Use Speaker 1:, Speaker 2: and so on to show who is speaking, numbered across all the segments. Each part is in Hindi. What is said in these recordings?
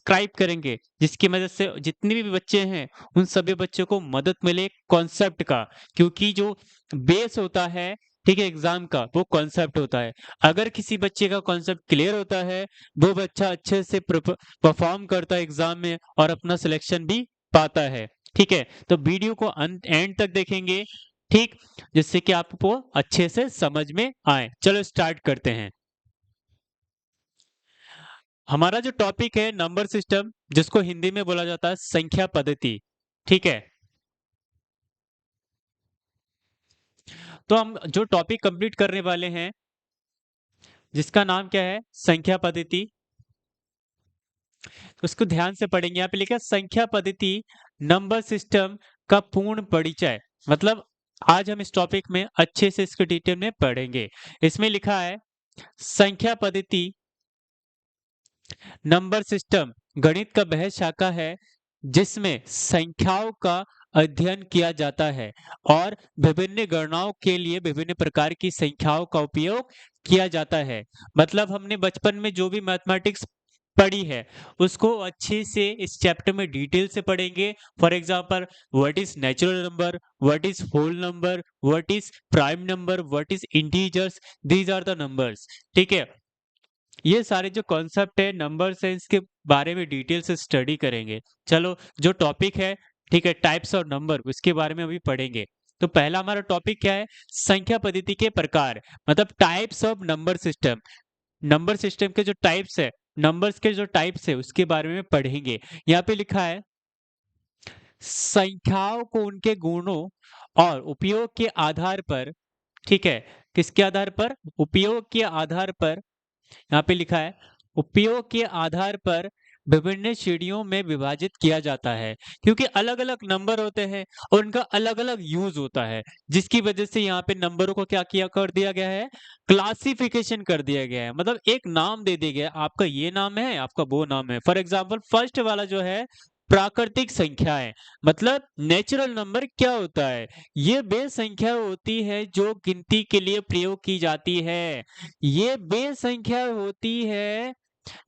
Speaker 1: डिस्क्राइब करेंगे, जिसकी मदद से जितने भी बच्चे हैं उन सभी बच्चों को मदद मिले कॉन्सेप्ट का, क्योंकि जो बेस होता है, ठीक है, एग्जाम का, वो कॉन्सेप्ट होता है। अगर किसी बच्चे का कॉन्सेप्ट क्लियर होता है, वो बच्चा अच्छे से परफॉर्म करता है एग्जाम में और अपना सिलेक्शन भी पाता है। ठीक है, तो वीडियो को एंड तक देखेंगे, ठीक, जिससे कि आपको अच्छे से समझ में आए। चलो स्टार्ट करते हैं। हमारा जो टॉपिक है नंबर सिस्टम, जिसको हिंदी में बोला जाता है संख्या पद्धति। ठीक है, तो हम जो टॉपिक कंप्लीट करने वाले हैं, जिसका नाम क्या है, संख्या पद्धति, उसको ध्यान से पढ़ेंगे। यहाँ पे लिखा है संख्या पद्धति नंबर सिस्टम का पूर्ण परिचय। मतलब आज हम इस टॉपिक में अच्छे से इसको डिटेल में पढ़ेंगे। इसमें लिखा है संख्या पद्धति नंबर सिस्टम गणित का वह शाखा है जिसमें संख्याओं का अध्ययन किया जाता है और विभिन्न गणनाओं के लिए विभिन्न प्रकार की संख्याओं का उपयोग किया जाता है। मतलब हमने बचपन में जो भी मैथमेटिक्स पढ़ी है उसको अच्छे से इस चैप्टर में डिटेल से पढ़ेंगे। For example, what is natural number, what is whole number, what is prime number, what is integers, these are the numbers. ठीक है, ये सारे जो कॉन्सेप्ट है नंबर साइंस के बारे में डिटेल से स्टडी करेंगे। चलो, जो टॉपिक है, ठीक है, टाइप्स ऑफ नंबर, उसके बारे में अभी पढ़ेंगे। तो पहला हमारा टॉपिक क्या है, संख्या पद्धति के प्रकार, मतलब types of number system. Number system के जो टाइप्स है, नंबर्स के जो टाइप्स है, उसके बारे में पढ़ेंगे। यहाँ पे लिखा है संख्याओं को उनके गुणों और उपयोग के आधार पर, ठीक है, किसके आधार पर, उपयोग के आधार पर, यहाँ पे लिखा है उपयोग के आधार पर विभिन्न श्रेणियों में विभाजित किया जाता है, क्योंकि अलग अलग नंबर होते हैं और उनका अलग अलग यूज होता है, जिसकी वजह से यहाँ पे नंबरों को क्या किया कर दिया गया है, क्लासिफिकेशन कर दिया गया है। मतलब एक नाम दे दिया गया है, आपका ये नाम है, आपका वो नाम है। फॉर एग्जाम्पल, फर्स्ट वाला जो है प्राकृतिक संख्याएं, मतलब नेचुरल नंबर क्या होता है, ये वे संख्या होती है जो गिनती के लिए प्रयोग की जाती है। ये वे संख्या होती है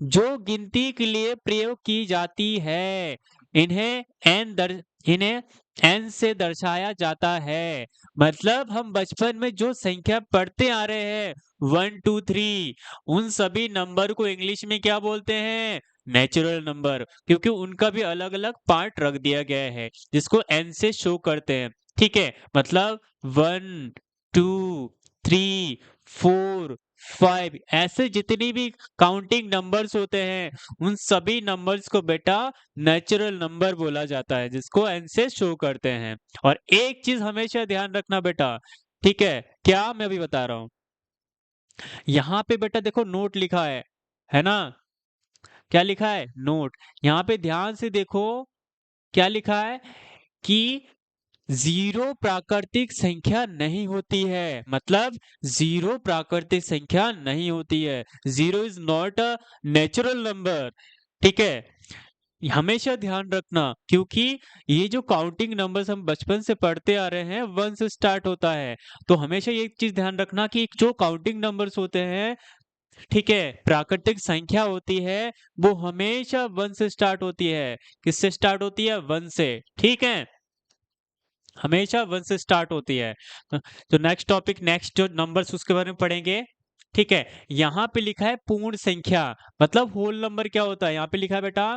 Speaker 1: जो गिनती के लिए प्रयोग की जाती है। इन्हें इन्हें एन से दर्शाया जाता है। मतलब हम बचपन में जो संख्या पढ़ते आ रहे हैं, 1 2 3, उन सभी नंबर को इंग्लिश में क्या बोलते हैं, नेचुरल नंबर, क्योंकि उनका भी अलग अलग पार्ट रख दिया गया है जिसको एन से शो करते हैं। ठीक है, मतलब 1 2 3 4 5, ऐसे जितनी भी काउंटिंग नंबर्स होते हैं, उन सभी नंबर्स को बेटा नेचुरल नंबर बोला जाता है, जिसको एन से शो करते हैं। और एक चीज हमेशा ध्यान रखना बेटा, ठीक है, क्या मैं अभी बता रहा हूं, यहाँ पे बेटा देखो नोट लिखा है ना, क्या लिखा है, नोट। यहाँ पे ध्यान से देखो, क्या लिखा है कि जीरो प्राकृतिक संख्या नहीं होती है। मतलब जीरो प्राकृतिक संख्या नहीं होती है, zero is not a natural number. ठीक है, हमेशा ध्यान रखना, क्योंकि ये जो काउंटिंग नंबर्स हम बचपन से पढ़ते आ रहे हैं, वन से स्टार्ट होता है। तो हमेशा ये चीज ध्यान रखना कि जो काउंटिंग नंबर्स होते हैं, ठीक है, प्राकृतिक संख्या होती है, वो हमेशा वन से स्टार्ट होती है। किससे स्टार्ट होती है, वन से। ठीक है, हमेशा वन से स्टार्ट होती है। तो नेक्स्ट टॉपिक, नेक्स्ट जो नंबर्स उसके बारे में पढ़ेंगे। ठीक है, यहाँ पे लिखा है पूर्ण संख्या, मतलब होल नंबर क्या होता है। यहाँ पे लिखा है बेटा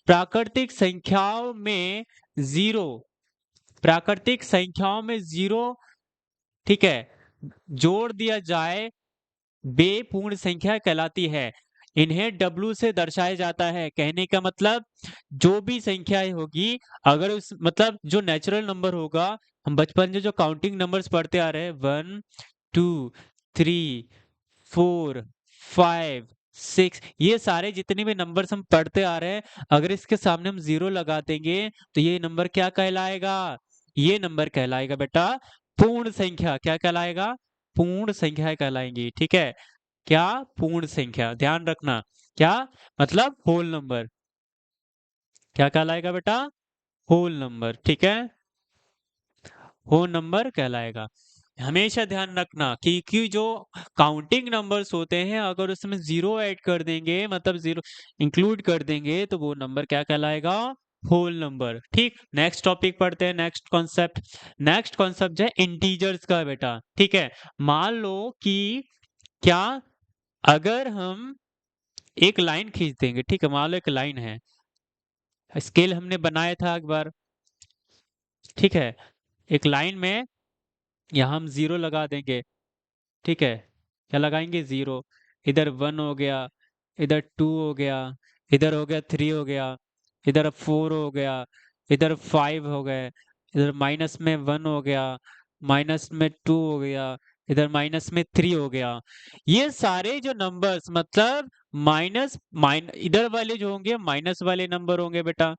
Speaker 1: प्राकृतिक संख्याओं में जीरो, प्राकृतिक संख्याओं में जीरो, ठीक है, जोड़ दिया जाए, वे पूर्ण संख्या कहलाती है। इन्हें डब्लू से दर्शाया जाता है। कहने का मतलब, जो भी संख्याएं होगी, अगर उस मतलब जो नेचुरल नंबर होगा, हम बचपन में जो काउंटिंग नंबर्स पढ़ते आ रहे हैं, 1 2 3 4 5 6, ये सारे जितने भी नंबर्स हम पढ़ते आ रहे हैं, अगर इसके सामने हम जीरो लगा देंगे तो ये नंबर क्या कहलाएगा, ये नंबर कहलाएगा बेटा पूर्ण संख्या। क्या कहलाएगा, पूर्ण संख्या कहलाएंगी। ठीक है, क्या, पूर्ण संख्या, ध्यान रखना, क्या मतलब होल नंबर, क्या कहलाएगा बेटा, होल नंबर। ठीक है, होल नंबर कहलाएगा। हमेशा ध्यान रखना कि जो काउंटिंग नंबर्स होते हैं अगर उसमें जीरो ऐड कर देंगे मतलब जीरो इंक्लूड कर देंगे तो वो नंबर क्या कहलाएगा, होल नंबर। ठीक, नेक्स्ट टॉपिक पढ़ते हैं, नेक्स्ट कॉन्सेप्ट है इंटीजर्स का बेटा। ठीक है, मान लो कि क्या अगर हम एक लाइन खींच देंगे, ठीक है, मान लो एक लाइन है, स्केल हमने बनाया था एक बार, ठीक है, एक लाइन में यहाँ हम जीरो लगा देंगे, ठीक है, क्या लगाएंगे, जीरो, इधर वन हो गया, इधर टू हो गया, इधर हो गया थ्री हो गया, इधर फोर हो गया, इधर फाइव हो गए, इधर माइनस में वन हो गया, माइनस में टू हो गया, इधर माइनस में थ्री हो गया। ये सारे जो नंबर्स मतलब इधर वाले जो होंगे माइनस वाले नंबर होंगे बेटा,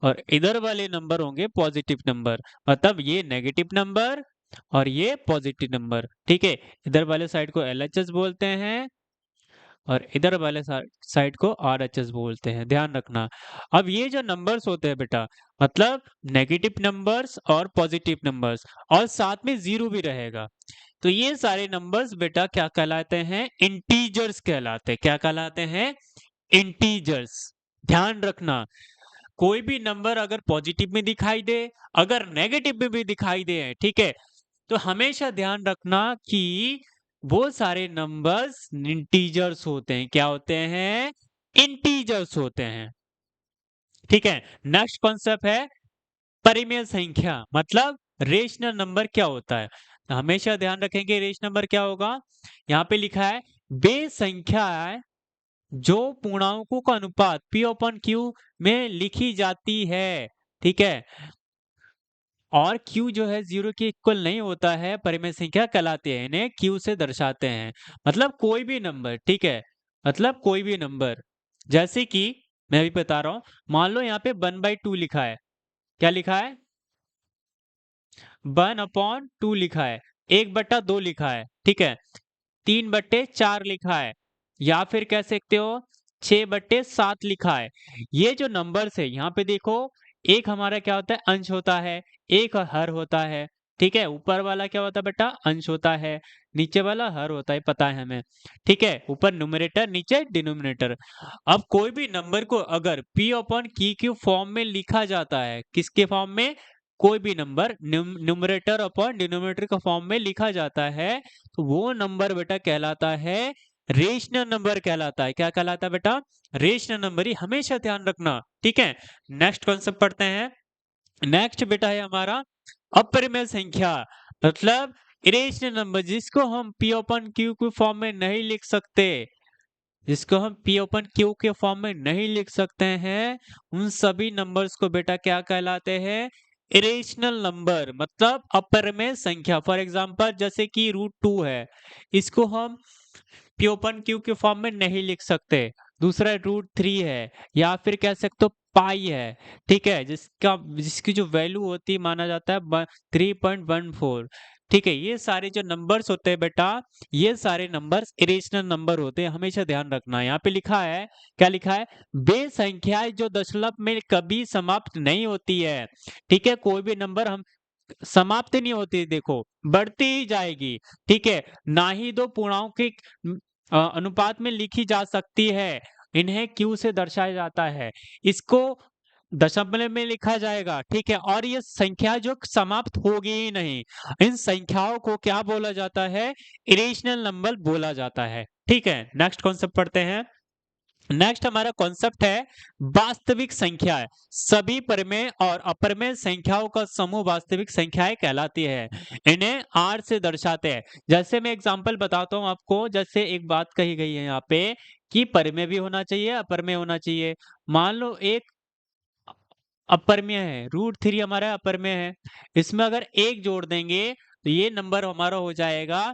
Speaker 1: और इधर वाले नंबर होंगे पॉजिटिव नंबर, मतलब ये नेगेटिव नंबर और ये पॉजिटिव नंबर। ठीक है, इधर वाले साइड को एलएचएस बोलते हैं और इधर वाले साइड को आरएचएस बोलते हैं, ध्यान रखना। अब ये जो नंबर्स होते हैं बेटा मतलब नेगेटिव नंबर्स और पॉजिटिव नंबर्स और साथ में जीरो भी रहेगा, तो ये सारे नंबर्स बेटा क्या कहलाते हैं, इंटीजर्स कहलाते हैं। क्या कहलाते हैं, इंटीजर्स। ध्यान रखना, कोई भी नंबर अगर पॉजिटिव में दिखाई दे अगर नेगेटिव में भी दिखाई दे, ठीक है, तो हमेशा ध्यान रखना कि वो सारे नंबर्स इंटीजर्स होते हैं। क्या होते हैं, इंटीजर्स होते हैं। ठीक है, नेक्स्ट कॉन्सेप्ट है परिमेय संख्या मतलब रेशनल नंबर क्या होता है। तो हमेशा ध्यान रखेंगे रेशनल नंबर क्या होगा, यहाँ पे लिखा है वे संख्याएं जो पूर्णांकों का अनुपात P अपन Q में लिखी जाती है। ठीक है, और Q जो है जीरो के इक्वल नहीं होता है, परिमेय संख्या कहलाती है, इन्हें Q से दर्शाते हैं। मतलब कोई भी नंबर, ठीक है, मतलब कोई भी नंबर, जैसे कि मैं भी बता रहा हूं, मान लो यहाँ पे 1/2 लिखा है, क्या लिखा है, 1/2 लिखा है, 1/2 लिखा है, ठीक है, 3/4 लिखा है, या फिर कह सकते हो 6/7 लिखा है। ये जो नंबर्स है यहाँ पे देखो, एक हमारा क्या होता है, अंश होता है, एक हर होता है। ठीक है, ऊपर वाला क्या होता है बेटा, अंश होता है, नीचे वाला हर होता है, पता है हमें। ठीक है, ऊपर न्यूमरेटर नीचे डिनोमिनेटर। अब कोई भी नंबर को अगर P अपॉन Q फॉर्म में लिखा जाता है, किसके फॉर्म में, कोई भी नंबर न्यूमरेटर अपॉन डिनोमिनेटर का फॉर्म में लिखा जाता है, तो वो नंबर बेटा कहलाता है रेशनल नंबर कहलाता है। क्या कहलाता है बेटा, रेशनल नंबर ही, हमेशा ध्यान रखना। ठीक है, नेक्स्ट कॉन्सेप्ट पढ़ते हैं। नेक्स्ट बेटा है हमारा अपरिमेय संख्या मतलब इरेशनल नंबर, जिसको हम P अपन Q के फॉर्म में नहीं लिख सकते, जिसको हम P अपन Q के फॉर्म में नहीं लिख सकते हैं, उन सभी नंबर्स को बेटा क्या कहलाते हैं, इरेशनल नंबर मतलब अपरिमेय संख्या। फॉर एग्जांपल जैसे कि √2 है, इसको हम P ओपन Q के फॉर्म में नहीं लिख सकते। दूसरा √3 है, या फिर कह सकते हो पाई है, ठीक है, जिसकी जो वैल्यू होती है माना जाता है 3.14। ठीक है, ये सारे जो नंबर्स होते हैं बेटा, ये सारे नंबर्स इरेशनल नंबर होते हैं, हमेशा ध्यान रखना। यहाँ पे लिखा है, क्या लिखा है, वे संख्याएं जो दशमलव में कभी समाप्त नहीं होती है। ठीक है, कोई भी नंबर हम समाप्त नहीं होती, देखो बढ़ती ही जाएगी। ठीक है, ना ही दो पूर्णांकों के अनुपात में लिखी जा सकती है, इन्हें Q से दर्शाया जाता है, इसको दशमलव में लिखा जाएगा। ठीक है, और ये संख्या जो समाप्त होगी ही नहीं, इन संख्याओं को क्या बोला जाता है, इरेशनल नंबर बोला जाता है। ठीक है, नेक्स्ट कॉन्सेप्ट पढ़ते हैं। नेक्स्ट हमारा कॉन्सेप्ट है वास्तविक संख्याएं। सभी परिमेय और अपरिमेय संख्याओं का समूह वास्तविक संख्याएं कहलाती है, इन्हें R से दर्शाते हैं। जैसे मैं एग्जांपल बताता हूं आपको, जैसे एक बात कही गई है यहाँ पे कि परिमेय भी होना चाहिए अपरिमेय होना चाहिए। मान लो एक अपरिमेय है, √3 हमारा अपरिमेय है, इसमें अगर एक जोड़ देंगे तो ये नंबर हमारा हो जाएगा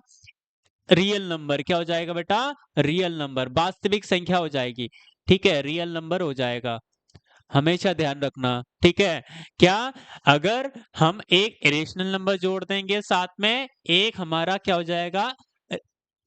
Speaker 1: रियल नंबर। क्या हो जाएगा बेटा, रियल नंबर, वास्तविक संख्या हो जाएगी। ठीक है, रियल नंबर हो जाएगा, हमेशा ध्यान रखना। ठीक है, क्या अगर हम एक इरेशनल नंबर जोड़ देंगे साथ में, एक हमारा क्या हो जाएगा,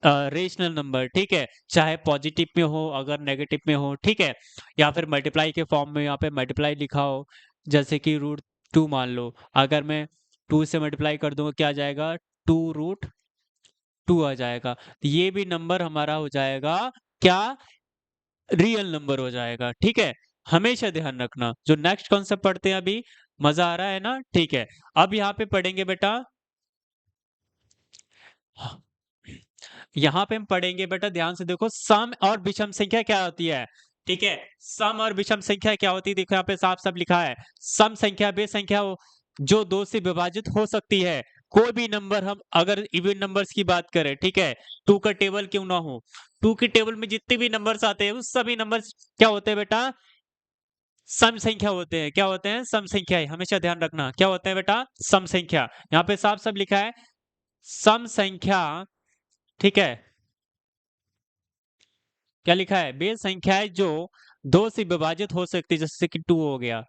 Speaker 1: रेशनल नंबर। ठीक है, चाहे पॉजिटिव में हो अगर नेगेटिव में हो, ठीक है, या फिर मल्टीप्लाई के फॉर्म में यहाँ पे मल्टीप्लाई लिखा हो, जैसे कि √2 मान लो, अगर मैं 2 से मल्टीप्लाई कर दूंगा क्या आ जाएगा, 2√2 आ जाएगा। तो ये भी नंबर हमारा हो जाएगा क्या, रियल नंबर हो जाएगा। ठीक है, हमेशा ध्यान रखना। जो नेक्स्ट कॉन्सेप्ट पढ़ते हैं अभी, मजा आ रहा है ना? ठीक है, अब यहाँ पे पढ़ेंगे बेटा, यहाँ पे हम पढ़ेंगे बेटा, ध्यान से देखो, सम और विषम संख्या क्या होती है। ठीक है, सम और विषम संख्या क्या होती है, देखो यहाँ पे साफ साफ लिखा है, सम संख्या वे संख्या हो जो दो से विभाजित हो सकती है। कोई भी नंबर, हम अगर इवन नंबर्स की बात करें, ठीक है, टू का टेबल क्यों ना हो, टू के टेबल में जितने भी नंबर्स आते हैं उस सभी नंबर्स क्या होते हैं बेटा, सम संख्या होते हैं। क्या होते हैं? सम संख्या। हमेशा ध्यान रखना, क्या होते हैं बेटा, सम संख्या। यहाँ पे साफ साफ लिखा है सम संख्या। ठीक है, क्या लिखा है, वे संख्याएं जो दो से विभाजित हो सकती है, जैसे कि 2 हो गया,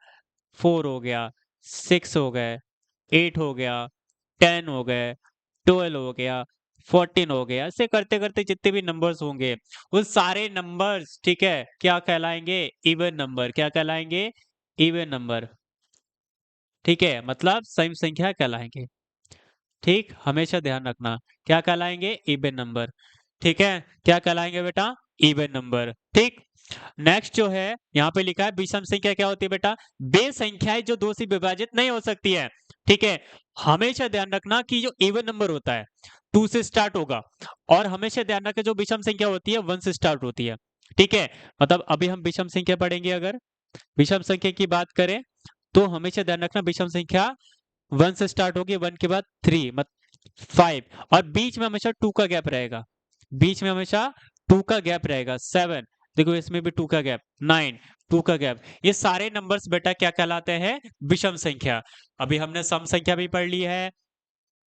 Speaker 1: 4 हो गया, 6 हो गए, 8 हो गया, 10 हो गए, 12 हो गया, 14 हो गया, ऐसे करते करते जितने भी नंबर्स होंगे उस सारे नंबर्स, ठीक है, क्या कहलाएंगे, इवन नंबर। क्या कहलाएंगे, इवन नंबर। ठीक है, मतलब सम संख्या कहलाएंगे। ठीक, हमेशा ध्यान रखना, क्या कहलाएंगे, इवन नंबर। ठीक है, क्या कहलाएंगे बेटा, इवन नंबर। ठीक, नेक्स्ट जो है यहाँ पे लिखा है विषम संख्या क्या होती है बेटा, वे संख्याएं जो दो से विभाजित नहीं हो सकती है। ठीक है, हमेशा ध्यान रखना कि जो इवन नंबर होता है 2 से स्टार्ट होगा, और हमेशा ध्यान रखना जो विषम संख्या होती है 1 से स्टार्ट होती है। ठीक है, मतलब अभी हम विषम संख्या पढ़ेंगे, अगर विषम संख्या की बात करें तो हमेशा ध्यान रखना विषम संख्या 1 से स्टार्ट होगी, 1 के बाद 3 मतलब 5, और बीच में हमेशा 2 का गैप रहेगा, बीच में हमेशा 2 का गैप रहेगा। 7, देखो इसमें भी 2 का गैप, 9, 2 का गैप। ये सारे नंबर्स बेटा क्या कहलाते हैं, विषम संख्या। अभी हमने सम संख्या भी पढ़ ली है,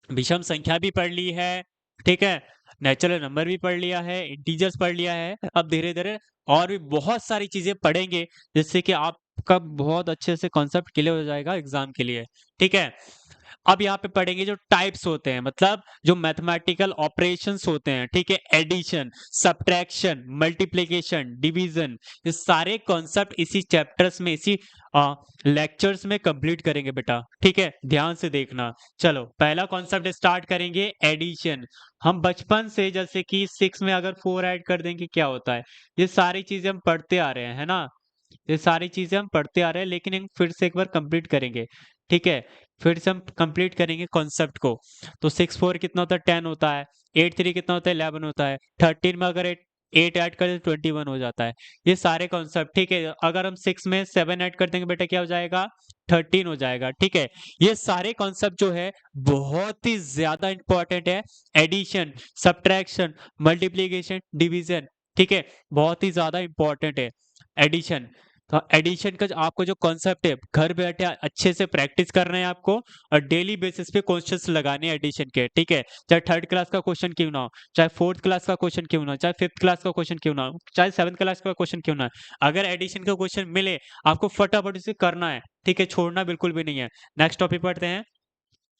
Speaker 1: विषम संख्या भी पढ़ ली है, ठीक है, नेचुरल नंबर भी पढ़ लिया है, इंटीजर्स पढ़ लिया है। अब धीरे धीरे और भी बहुत सारी चीजें पढ़ेंगे, जिससे कि आपका बहुत अच्छे से कॉन्सेप्ट क्लियर हो जाएगा एग्जाम के लिए। ठीक है, अब यहाँ पे पढ़ेंगे जो टाइप्स होते हैं, मतलब जो मैथमेटिकल ऑपरेशंस होते हैं। ठीक है, एडिशन, सब्ट्रैक्शन, मल्टीप्लिकेशन, डिवीजन, ये सारे कॉन्सेप्ट इसी चैप्टर्स में, इसी लेक्चर्स में कंप्लीट करेंगे बेटा। ठीक है, ध्यान से देखना। चलो पहला कॉन्सेप्ट स्टार्ट करेंगे, एडिशन। हम बचपन से, जैसे कि 6 में अगर 4 ऐड कर देंगे क्या होता है, ये सारी चीजें हम पढ़ते आ रहे हैं, है ना, ये सारी चीजें हम पढ़ते आ रहे हैं, लेकिन फिर से एक बार कंप्लीट करेंगे। ठीक है, फिर से हम कंप्लीट करेंगे कॉन्सेप्ट को। तो 6 4 कितना होता है, 10 होता है, 8 3 कितना होता है, 11 होता है, 13 में अगर 8 ऐड करें तो 21 हो जाता है। ये सारे कॉन्सेप्ट। ठीक है, अगर हम 6 में 7 ऐड कर देंगे बेटा क्या हो जाएगा, 13 हो जाएगा। ठीक है, ये सारे कॉन्सेप्ट जो है बहुत ही ज्यादा इंपॉर्टेंट है, एडिशन, सब्ट्रैक्शन, मल्टीप्लीकेशन, डिवीजन। ठीक है, बहुत ही ज्यादा इंपॉर्टेंट है एडिशन। तो एडिशन का आपको जो कॉन्सेप्ट है घर बैठे अच्छे से प्रैक्टिस करना है आपको, और डेली बेसिस पे क्वेश्चंस लगाने हैं एडिशन के। ठीक है, चाहे 3rd क्लास का क्वेश्चन क्यों ना हो, चाहे 4th क्लास का क्वेश्चन क्यों ना हो, चाहे 5th क्लास का क्वेश्चन क्यों ना हो, चाहे 7th क्लास का क्वेश्चन क्यों ना हो, अगर एडिशन का क्वेश्चन मिले आपको फटाफट उसे करना है। ठीक है, छोड़ना बिल्कुल भी नहीं है। नेक्स्ट टॉपिक पढ़ते हैं,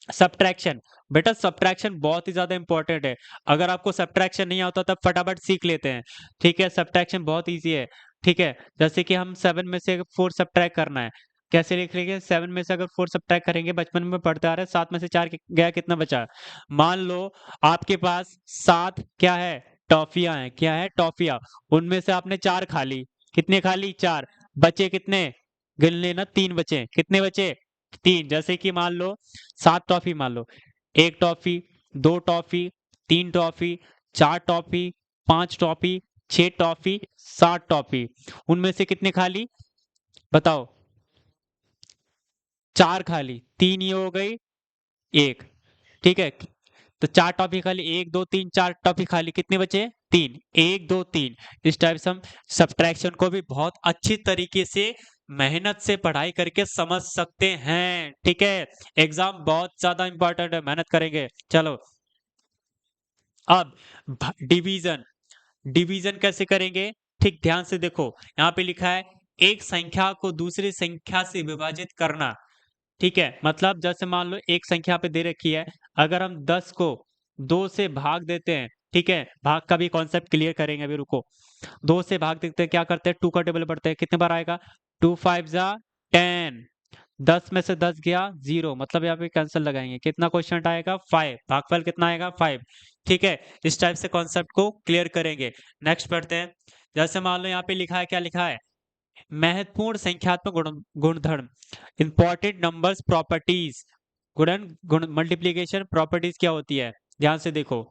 Speaker 1: सब्ट्रैक्शन। बेटा सब्ट्रैक्शन बहुत ही ज्यादा इंपॉर्टेंट है, अगर आपको सब्ट्रैक्शन नहीं आता तब फटाफट सीख लेते हैं। ठीक है, सब्ट्रैक्शन बहुत इजी है। ठीक है, जैसे कि हम 7 में से 4 सब्ट्रैक्ट करना है, कैसे लिख लेंगे, 7 में से अगर 4 सब्ट्रैक्ट करेंगे, बचपन में पढ़ते आ रहे हैं, 7 में से 4 गया, कितना बचा। मान लो आपके पास 7 क्या है, टॉफियां हैं। क्या है, टॉफियां। उनमें से आपने 4 खा ली, कितने खा ली, 4, बचे कितने, गिन लेना, 3 बचे, कितने बचे, 3। जैसे कि मान लो 7 टॉफी, मान लो 1 toffee, 2 toffee, 3 toffee, 4 toffee, 5 toffee, 6 toffee, 7 toffee. उनमें से कितने खा ली, बताओ, 4 खा ली, 3 ये हो गई, 1। ठीक है, तो 4 टॉफी खा ली, 1 2 3, 4 टॉफी खा ली, कितने बचे, 3, 1 2 3। इस टाइप से हम सब्ट्रैक्शन को भी बहुत अच्छी तरीके से मेहनत से पढ़ाई करके समझ सकते हैं। ठीक है, एग्जाम बहुत ज्यादा इंपॉर्टेंट है, मेहनत करेंगे। चलो अब डिवीजन, डिवीजन कैसे करेंगे, ठीक ध्यान से देखो, यहाँ पे लिखा है एक संख्या को दूसरी संख्या से विभाजित करना। ठीक है, मतलब जैसे मान लो एक संख्या पे दे रखी है, अगर हम 10 को 2 से भाग देते हैं, ठीक है, भाग का भी कॉन्सेप्ट क्लियर करेंगे, अभी रुको। 2 से भाग देते हैं, क्या करते हैं, 2 का टेबल पढ़ते हैं, कितने बार आएगा, 2 5 जा 10, 10 में से 10 गया 0, मतलब यहाँ पे कैंसिल लगाएंगे, कितना क्वेश्चन आएगा 5, भागफल कितना आएगा 5। ठीक है, इस टाइप से कॉन्सेप्ट को क्लियर करेंगे। नेक्स्ट पढ़ते हैं। जैसे मान लो यहाँ पे लिखा है, क्या लिखा है, महत्वपूर्ण संख्यात्मक गुणधर्म, इंपॉर्टेंट नंबर्स प्रॉपर्टीज, गुणन गुण मल्टीप्लीकेशन प्रॉपर्टीज क्या होती है, ध्यान से देखो।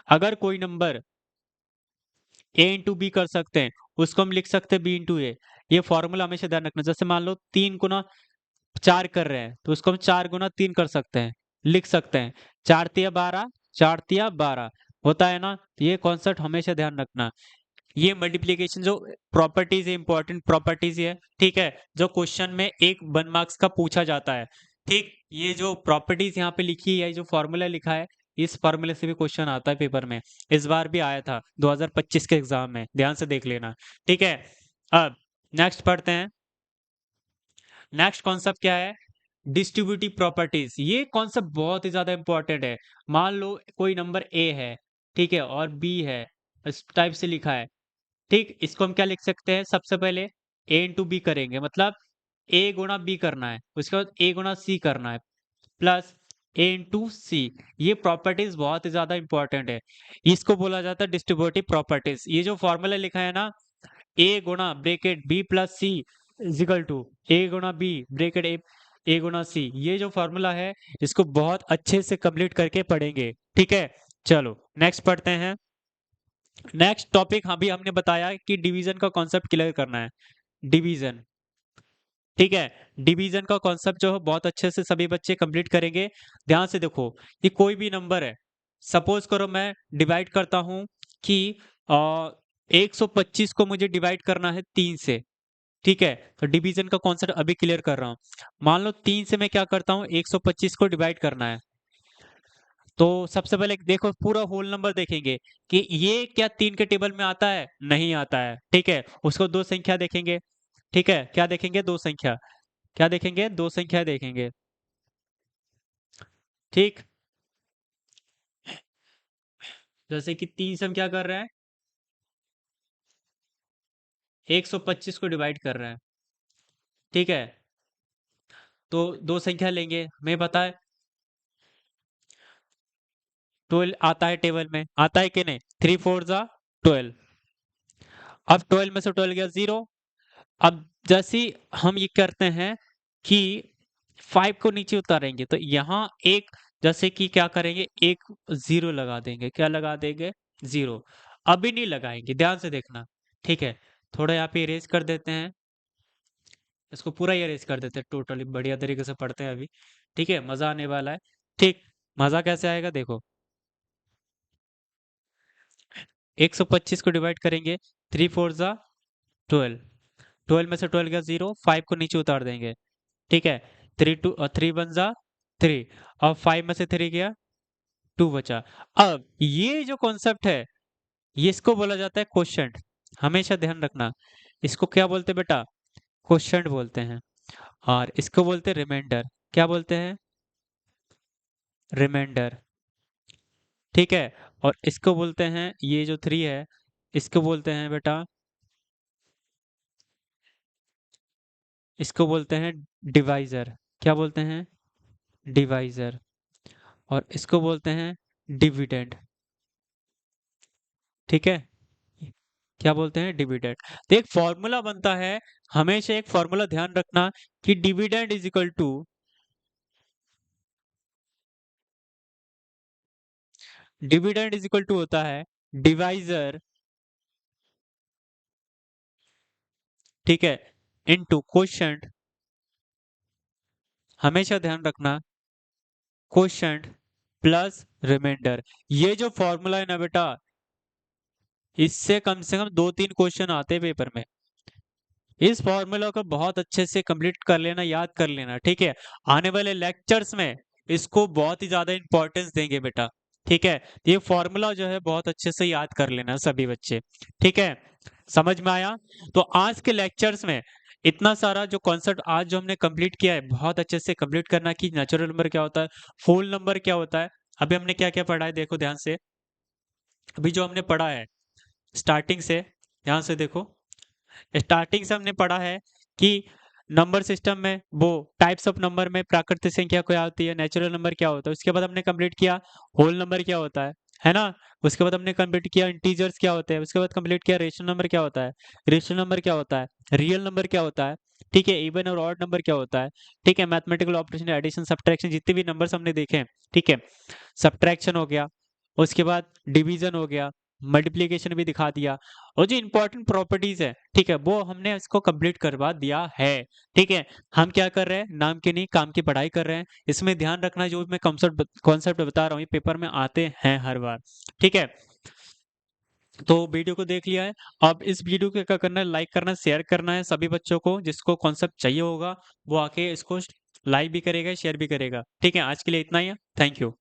Speaker 1: अगर कोई नंबर ए इंटू बी कर सकते हैं, उसको हम लिख सकते हैं बी इंटू ए। ये फॉर्मूला हमेशा ध्यान रखना। जैसे मान लो 3 गुना 4 कर रहे हैं, तो उसको हम 4 गुना 3 कर सकते हैं, लिख सकते हैं 4 तिया 12, 4 तिया 12 होता है ना। तो ये कॉन्सेप्ट हमेशा ध्यान रखना। ये मल्टीप्लीकेशन जो प्रॉपर्टीज है, इंपॉर्टेंट प्रॉपर्टीज है, ठीक है, जो क्वेश्चन में एक 1 मार्क्स का पूछा जाता है। ठीक, ये जो प्रॉपर्टीज यहाँ पे लिखी है, जो फॉर्मूला लिखा है, इस फॉर्मूले से भी क्वेश्चन आता है पेपर में। इस बार भी आया था 2025 के एग्जाम में, ध्यान से देख लेना। ठीक है, अब नेक्स्ट पढ़ते हैं। नेक्स्ट कॉन्सेप्ट क्या है, डिस्ट्रीब्यूटिव प्रॉपर्टीज। ये कॉन्सेप्ट बहुत ही ज्यादा इंपॉर्टेंट है। मान लो कोई नंबर ए है, ठीक है, और बी है, इस टाइप से लिखा है। ठीक, इसको हम क्या लिख सकते हैं, सबसे पहले ए इंटू बी करेंगे, मतलब ए गुणा बी करना है, उसके बाद ए गुणा सी करना है, प्लस ए इंटू सी। ये प्रॉपर्टीज बहुत ही ज्यादा इंपॉर्टेंट है, इसको बोला जाता है डिस्ट्रीब्यूटिव प्रॉपर्टीज। ये जो फॉर्मूला लिखा है ना, ए गुणा bracket B plus C equal to A गुणा बी ब्रेकेट ए गुणा सी, ये जो फॉर्मूला है, इसको बहुत अच्छे से कंप्लीट करके पढ़ेंगे। ठीक है, चलो नेक्स्ट पढ़ते हैं। नेक्स्ट टॉपिक अभी हमने बताया कि डिवीजन का कॉन्सेप्ट क्लियर करना है। डिवीजन, ठीक है, डिवीजन का कॉन्सेप्ट जो है बहुत अच्छे से सभी बच्चे कंप्लीट करेंगे। ध्यान से देखो, ये कोई भी नंबर है, सपोज करो मैं डिवाइड करता हूं कि 125 को मुझे डिवाइड करना है 3 से। ठीक है, तो डिवीजन का कॉन्सेप्ट अभी क्लियर कर रहा हूँ। मान लो 3 से मैं क्या करता हूँ, 125 को डिवाइड करना है। तो सबसे पहले देखो, पूरा होल नंबर देखेंगे कि ये क्या 3 के टेबल में आता है, नहीं आता है। ठीक है, उसको दो संख्या देखेंगे। ठीक है, क्या देखेंगे, दो संख्या, क्या देखेंगे, दो संख्या देखेंगे। ठीक, जैसे कि 3 से हम क्या कर रहे हैं, 125 को डिवाइड कर रहे हैं। ठीक है, तो दो संख्या लेंगे, हमें पता है 12 आता है, टेबल में आता है कि नहीं, 3 4 जा 12। अब 12 में से 12 गया 0। अब जैसे ही हम ये करते हैं कि 5 को नीचे उतारेंगे, तो यहाँ एक, जैसे कि क्या करेंगे, एक 0 लगा देंगे, क्या लगा देंगे, 0। अभी नहीं लगाएंगे, ध्यान से देखना। ठीक है, थोड़ा यहाँ पे इरेज कर देते हैं, इसको पूरा ही इरेज कर देते हैं, टोटली बढ़िया तरीके से पढ़ते हैं अभी। ठीक है, मजा आने वाला है। ठीक, मजा कैसे आएगा देखो, 125 को डिवाइड करेंगे, 3 4 जा 12, 12 में से 12 गया 0, 5 को नीचे उतार देंगे। ठीक है, 3 1 जा 3, और 5 में से 3 गया 2 बचा। अब ये जो कॉन्सेप्ट है, ये इसको बोला जाता है क्वोशंट। हमेशा ध्यान रखना, इसको क्या बोलते हैं बेटा, क्वोशंट बोलते हैं। और इसको बोलते हैं रिमाइंडर, क्या बोलते हैं, रिमाइंडर। ठीक है, और इसको बोलते हैं, ये जो 3 है, इसको बोलते हैं बेटा, इसको बोलते हैं डिवाइजर। क्या बोलते हैं, डिवाइजर। और इसको बोलते हैं डिविडेंड। ठीक है, क्या बोलते हैं, डिविडेंड। तो एक फॉर्मूला बनता है, हमेशा एक फॉर्मूला ध्यान रखना कि dividend is equal to, dividend is equal to होता है डिवाइजर, ठीक है, इनटू क्वोशंट। हमेशा ध्यान रखना, क्वोशंट प्लस रिमाइंडर। ये जो फॉर्मूला है ना बेटा, इससे कम से कम 2 3 क्वेश्चन आते हैं पेपर में। इस फॉर्मूला को बहुत अच्छे से कंप्लीट कर लेना, याद कर लेना। ठीक है, आने वाले लेक्चर्स में इसको बहुत ही ज्यादा इंपॉर्टेंस देंगे बेटा। ठीक है, ये फॉर्मूला जो है बहुत अच्छे से याद कर लेना सभी बच्चे। ठीक है, समझ में आया। तो आज के लेक्चर्स में इतना सारा जो कॉन्सेप्ट आज जो हमने कंप्लीट किया है, बहुत अच्छे से कंप्लीट करना कि नेचुरल नंबर क्या होता है, फुल नंबर क्या होता है। अभी हमने क्या क्या पढ़ा है, देखो ध्यान से। अभी जो हमने पढ़ा है स्टार्टिंग से, ध्यान से देखो, स्टार्टिंग से हमने पढ़ा है कि नंबर सिस्टम में वो टाइप्स ऑफ नंबर में प्राकृतिक संख्या क्या होती है, नेचुरल नंबर क्या होता है, उसके बाद हमने कंप्लीट किया होल नंबर क्या होता है ना। उसके बाद हमने कंप्लीट किया इंटीजर्स क्या होते हैं, उसके बाद कंप्लीट किया रेशनल नंबर क्या होता है, रेशनल नंबर क्या होता है, रियल नंबर क्या होता है, ठीक है, इवन और ऑड नंबर क्या होता है, ठीक है, मैथमेटिकल ऑपरेशन, एडिशन, सब्ट्रैक्शन, जितने भी नंबर्स हमने देखे, ठीक है, सब्ट्रैक्शन हो गया, उसके बाद डिवीजन हो गया, मल्टीप्लिकेशन भी दिखा दिया, और जो इंपॉर्टेंट प्रॉपर्टीज है, ठीक है, वो हमने इसको कंप्लीट करवा दिया है। ठीक है, हम क्या कर रहे हैं, नाम की नहीं काम की पढ़ाई कर रहे हैं। इसमें ध्यान रखना जो मैं कॉन्सेप्ट कॉन्सेप्ट बता रहा हूँ ये पेपर में आते हैं हर बार। ठीक है, तो वीडियो को देख लिया है। अब इस वीडियो को क्या करना है, लाइक करना है, शेयर करना है सभी बच्चों को, जिसको कॉन्सेप्ट चाहिए होगा वो आके इसको लाइक भी करेगा, शेयर भी करेगा। ठीक है, आज के लिए इतना ही है। Thank you.